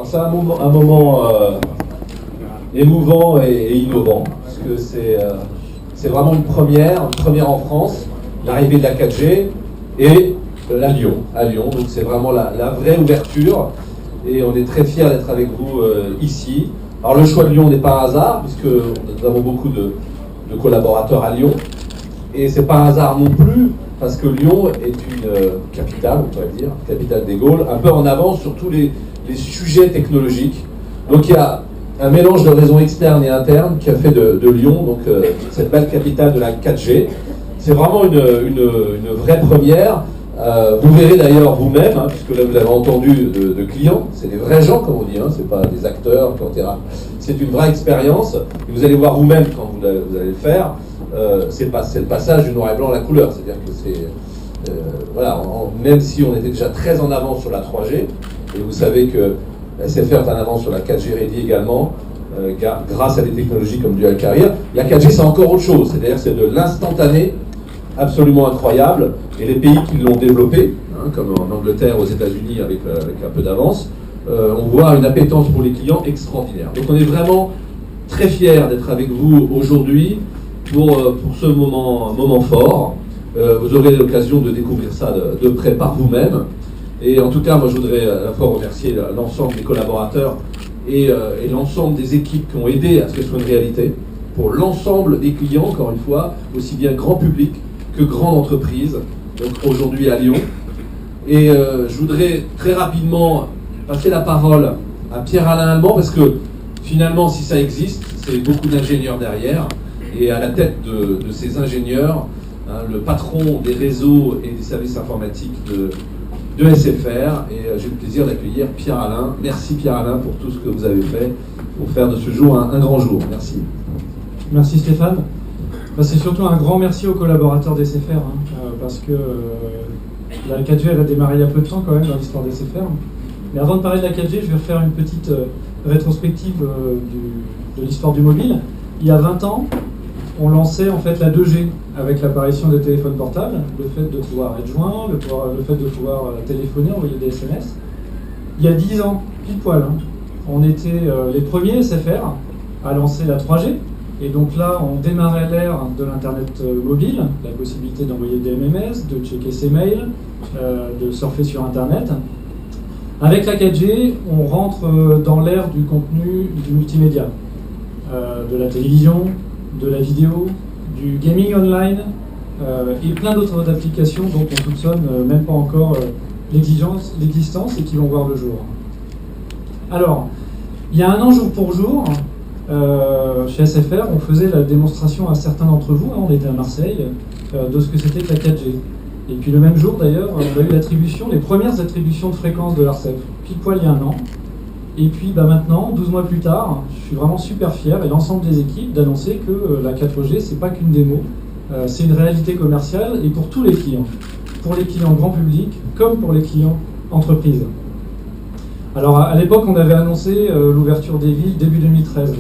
c'est un moment émouvant et innovant, parce que c'est vraiment une première en France, l'arrivée de la 4G et à Lyon. Donc c'est vraiment la vraie ouverture, et on est très fiers d'être avec vous ici. Alors le choix de Lyon n'est pas un hasard, puisque nous avons beaucoup de collaborateurs à Lyon, et c'est pas un hasard non plus, parce que Lyon est une capitale, on pourrait dire, capitale des Gaules, un peu en avance sur tous les sujets technologiques. Donc il y a un mélange de raisons externes et internes qui a fait de Lyon donc, cette belle capitale de la 4G. C'est vraiment une vraie première. Vous verrez d'ailleurs vous-même, puisque là vous avez entendu de clients, c'est des vrais gens comme on dit, c'est pas des acteurs, c'est une vraie expérience. Et vous allez voir vous-même quand vous allez le faire, c'est le passage du noir et blanc à la couleur. C'est-à-dire que c'est, même si on était déjà très en avance sur la 3G, et vous savez que SFR est en avance sur la 4G ready également, grâce à des technologies comme Dual Carrier, la 4G c'est encore autre chose, c'est de l'instantané absolument incroyable, et les pays qui l'ont développé, comme en Angleterre, aux États-Unis avec un peu d'avance, on voit une appétence pour les clients extraordinaire. Donc on est vraiment très fiers d'être avec vous aujourd'hui pour ce moment fort. Vous aurez l'occasion de découvrir ça de près par vous-même. Et en tout cas, moi je voudrais à la fois remercier l'ensemble des collaborateurs et l'ensemble des équipes qui ont aidé à ce que ce soit une réalité, pour l'ensemble des clients, encore une fois, aussi bien grand public que grande entreprise, donc aujourd'hui à Lyon. Et je voudrais très rapidement passer la parole à Pierre-Alain Allemand, parce que finalement, si ça existe, c'est beaucoup d'ingénieurs derrière, et à la tête de ces ingénieurs, le patron des réseaux et des services informatiques de SFR, et j'ai le plaisir d'accueillir Pierre-Alain. Merci Pierre-Alain pour tout ce que vous avez fait pour faire de ce jour un grand jour. Merci. Merci Stéphane. C'est surtout un grand merci aux collaborateurs d'SFR, parce que la 4G elle a démarré il y a peu de temps quand même dans l'histoire d'SFR. Mais avant de parler de la 4G, je vais refaire une petite rétrospective de l'histoire du mobile. Il y a 20 ans, on lançait en fait la 2G avec l'apparition des téléphones portables, le fait de pouvoir être joint, le fait de pouvoir téléphoner, envoyer des SMS. Il y a 10 ans, pile poil, on était les premiers SFR à lancer la 3G. Et donc là, on démarrait l'ère de l'Internet mobile, la possibilité d'envoyer des MMS, de checker ses mails, de surfer sur Internet. Avec la 4G, on rentre dans l'ère du contenu du multimédia, de la télévision, de la vidéo, du gaming online et plein d'autres applications dont on soupçonne même pas encore l'existence et qui vont voir le jour. Alors, il y a un an jour pour jour, chez SFR, on faisait la démonstration à certains d'entre vous, on était à Marseille, de ce que c'était que la 4G. Et puis le même jour d'ailleurs, on a eu les premières attributions de fréquences de l'ARCEP, pile poil il y a un an. Et puis maintenant, 12 mois plus tard, je suis vraiment super fier, et l'ensemble des équipes, d'annoncer que la 4G, c'est pas qu'une démo, c'est une réalité commerciale, et pour tous les clients. Pour les clients grand public, comme pour les clients entreprises. Alors à l'époque, on avait annoncé l'ouverture des villes début 2013.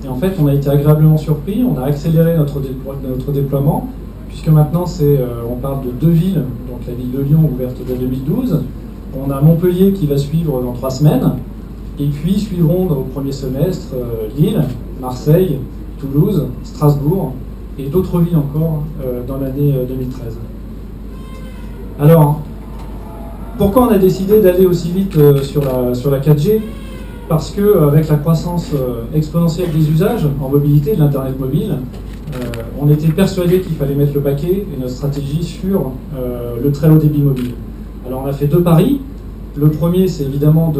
Et en fait, on a été agréablement surpris, on a accéléré notre déploiement, puisque maintenant, on parle de 2 villes, donc la ville de Lyon ouverte dès 2012, on a Montpellier qui va suivre dans 3 semaines, et puis suivront au premier semestre Lille, Marseille, Toulouse, Strasbourg, et d'autres villes encore dans l'année 2013. Alors, pourquoi on a décidé d'aller aussi vite sur la 4G ? Parce qu'avec la croissance exponentielle des usages en mobilité, de l'Internet mobile, on était persuadé qu'il fallait mettre le paquet et notre stratégie sur le très haut débit mobile. Alors on a fait 2 paris. Le premier, c'est évidemment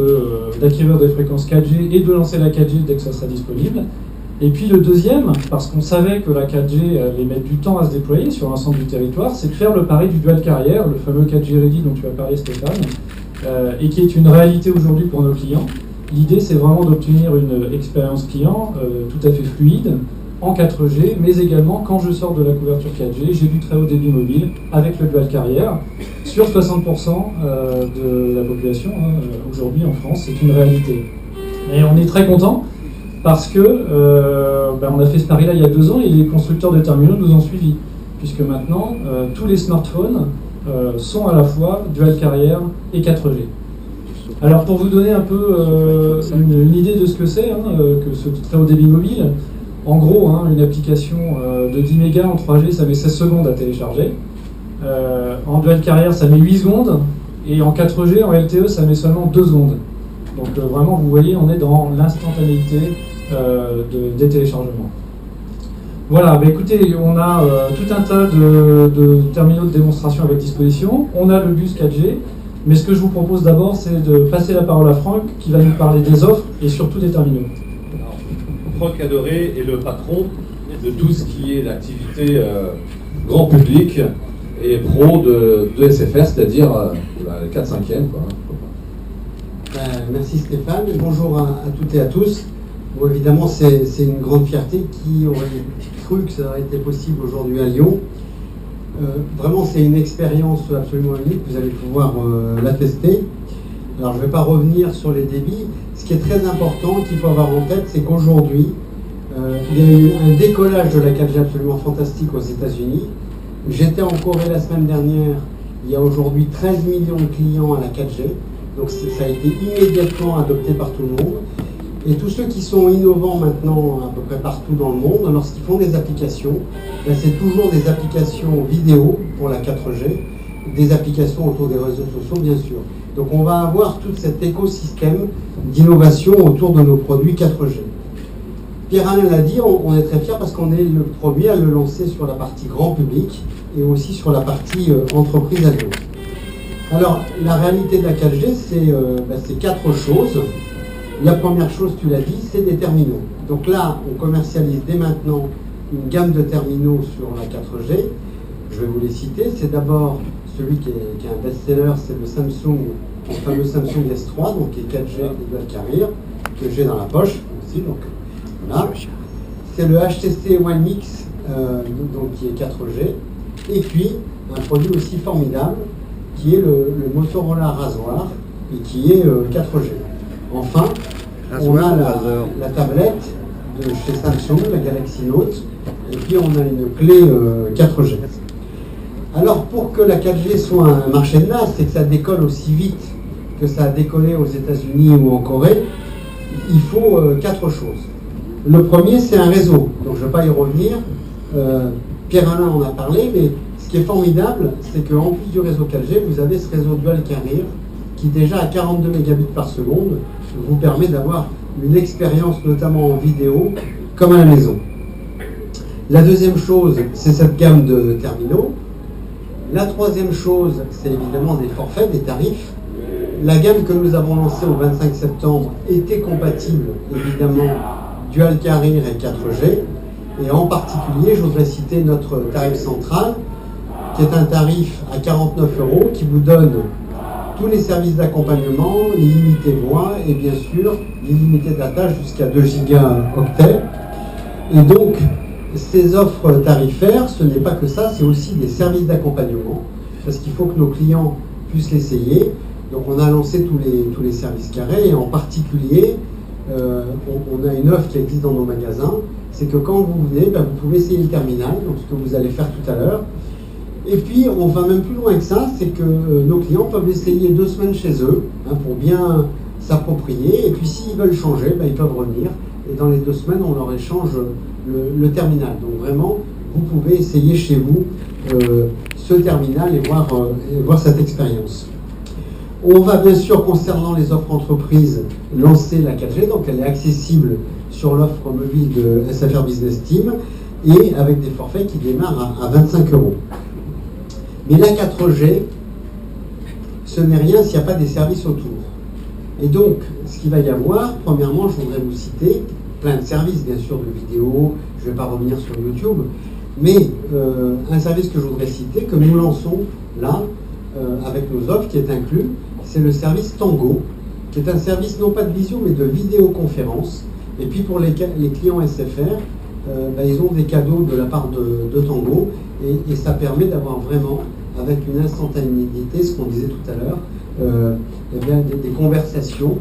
d'acquérir des fréquences 4G et de lancer la 4G dès que ça sera disponible. Et puis le deuxième, parce qu'on savait que la 4G allait mettre du temps à se déployer sur l'ensemble du territoire, c'est de faire le pari du dual carrière, le fameux 4G ready dont tu as parlé Stéphane, et qui est une réalité aujourd'hui pour nos clients. L'idée, c'est vraiment d'obtenir une expérience client tout à fait fluide, en 4G, mais également, quand je sors de la couverture 4G, j'ai du très haut débit mobile avec le dual carrière sur 60% de la population. Aujourd'hui, en France, c'est une réalité. Et on est très content parce que on a fait ce pari-là il y a 2 ans et les constructeurs de terminaux nous ont suivis, puisque maintenant, tous les smartphones sont à la fois dual carrière et 4G. Alors pour vous donner un peu une idée de ce que c'est, que ce très haut débit mobile, en gros, une application de 10 mégas en 3G, ça met 16 secondes à télécharger. En dual carrière, ça met 8 secondes. Et en 4G, en LTE, ça met seulement 2 secondes. Donc vraiment, vous voyez, on est dans l'instantanéité des téléchargements. Voilà, écoutez, on a tout un tas de terminaux de démonstration à votre disposition. On a le bus 4G. Mais ce que je vous propose d'abord, c'est de passer la parole à Franck, qui va nous parler des offres et surtout des terminaux. Alors, Franck Adoré est le patron de tout ce qui est l'activité grand public et pro de SFR, c'est-à-dire les 4/5e. Merci Stéphane, bonjour à toutes et à tous. Bon, évidemment, c'est une grande fierté. Qui aurait cru que ça aurait été possible aujourd'hui à Lyon. Vraiment, c'est une expérience absolument unique, vous allez pouvoir l'attester. Alors, je ne vais pas revenir sur les débits. Ce qui est très important, qu'il faut avoir en tête, c'est qu'aujourd'hui, il y a eu un décollage de la 4G absolument fantastique aux États-Unis. J'étais en Corée la semaine dernière, il y a aujourd'hui 13 millions de clients à la 4G, donc ça a été immédiatement adopté par tout le monde. Et tous ceux qui sont innovants maintenant à peu près partout dans le monde, lorsqu'ils font des applications, c'est toujours des applications vidéo pour la 4G, des applications autour des réseaux sociaux bien sûr. Donc on va avoir tout cet écosystème d'innovation autour de nos produits 4G. Pierre-Alain l'a dit, on est très fiers parce qu'on est le premier à le lancer sur la partie grand public et aussi sur la partie entreprise à Lyon. Alors la réalité de la 4G, c'est 4 choses. La première chose, tu l'as dit, c'est des terminaux. Donc là, on commercialise dès maintenant une gamme de terminaux sur la 4G. Je vais vous les citer. C'est d'abord celui qui est un best-seller, c'est le fameux Samsung S3, donc qui est 4G et dual carrier, que j'ai dans la poche aussi. Donc voilà. C'est le HTC One Mix, donc qui est 4G. Et puis, un produit aussi formidable, qui est le Motorola Razr, et qui est 4G. Enfin, on a la tablette de chez Samsung, la Galaxy Note, et puis on a une clé 4G. Alors pour que la 4G soit un marché de masse et que ça décolle aussi vite que ça a décollé aux États-Unis ou en Corée, il faut 4 choses. Le premier, c'est un réseau. Donc je ne vais pas y revenir. Pierre-Alain en a parlé, mais ce qui est formidable, c'est qu'en plus du réseau 4G, vous avez ce réseau dual carrier qui déjà à 42 mégabits par seconde vous permet d'avoir une expérience notamment en vidéo comme à la maison. La deuxième chose, c'est cette gamme de terminaux. La troisième chose, c'est évidemment des forfaits, des tarifs. La gamme que nous avons lancée au 25 septembre était compatible évidemment dual carrier et 4G. Et en particulier, je voudrais citer notre tarif central, qui est un tarif à 49 € qui vous donne tous les services d'accompagnement, l'illimité voix et bien sûr l'illimité data jusqu'à 2 gigaoctets. Et donc, ces offres tarifaires, ce n'est pas que ça, c'est aussi des services d'accompagnement, parce qu'il faut que nos clients puissent l'essayer. Donc on a lancé tous les services carrés, et en particulier, on a une offre qui existe dans nos magasins, c'est que quand vous venez, vous pouvez essayer le terminal, donc ce que vous allez faire tout à l'heure. Et puis, on va même plus loin que ça, c'est que nos clients peuvent essayer 2 semaines chez eux, pour bien s'approprier. Et puis, s'ils veulent changer, ils peuvent revenir. Et dans les 2 semaines, on leur échange le terminal. Donc, vraiment, vous pouvez essayer chez vous ce terminal et voir cette expérience. On va bien sûr, concernant les offres entreprises, lancer la 4G. Donc, elle est accessible sur l'offre mobile de SFR Business Team et avec des forfaits qui démarrent à 25 €. Mais la 4G, ce n'est rien s'il n'y a pas des services autour. Et donc, ce qu'il va y avoir, premièrement, je voudrais vous citer plein de services, bien sûr, de vidéos, je ne vais pas revenir sur YouTube, mais un service que je voudrais citer, que nous lançons là, avec nos offres, qui est inclus, c'est le service Tango, qui est un service non pas de visio, mais de vidéoconférence. Et puis pour les clients SFR, ils ont des cadeaux de la part de Tango, et ça permet d'avoir vraiment, avec une instantanéité, ce qu'on disait tout à l'heure, des conversations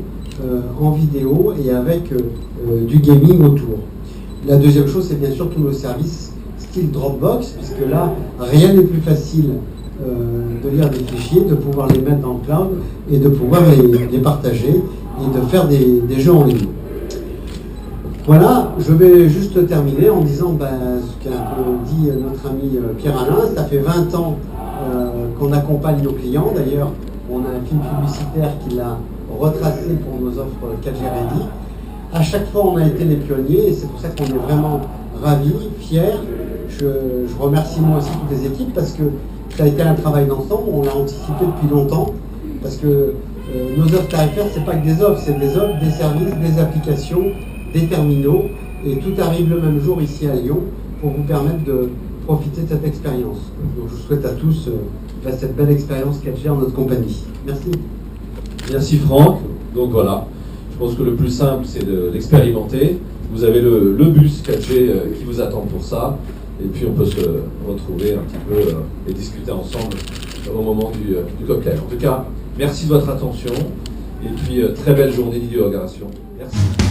en vidéo et avec du gaming autour. La deuxième chose, c'est bien sûr tous nos services style Dropbox, puisque là, rien n'est plus facile de lire des fichiers, de pouvoir les mettre dans le cloud et de pouvoir les partager et de faire des jeux en ligne. Voilà, je vais juste terminer en disant ce qu'a un peu dit notre ami Pierre-Alain. Ça fait 20 ans qu'on accompagne nos clients. D'ailleurs, on a un film publicitaire qui l'a retracé pour nos offres 4G Ready. À chaque fois, on a été les pionniers et c'est pour ça qu'on est vraiment ravis, fiers. Je remercie moi aussi toutes les équipes parce que ça a été un travail d'ensemble. On l'a anticipé depuis longtemps parce que nos offres tarifaires, c'est pas que des offres, c'est des offres, des services, des applications, des terminaux et tout arrive le même jour ici à Lyon pour vous permettre de profiter de cette expérience. Donc, je vous souhaite à tous cette belle expérience 4G en notre compagnie. Merci. Merci Franck. Donc voilà, je pense que le plus simple c'est de l'expérimenter. Vous avez le bus 4G qui vous attend pour ça. Et puis on peut se retrouver un petit peu et discuter ensemble au moment du cocktail. En tout cas, merci de votre attention. Et puis très belle journée d'inauguration. Merci.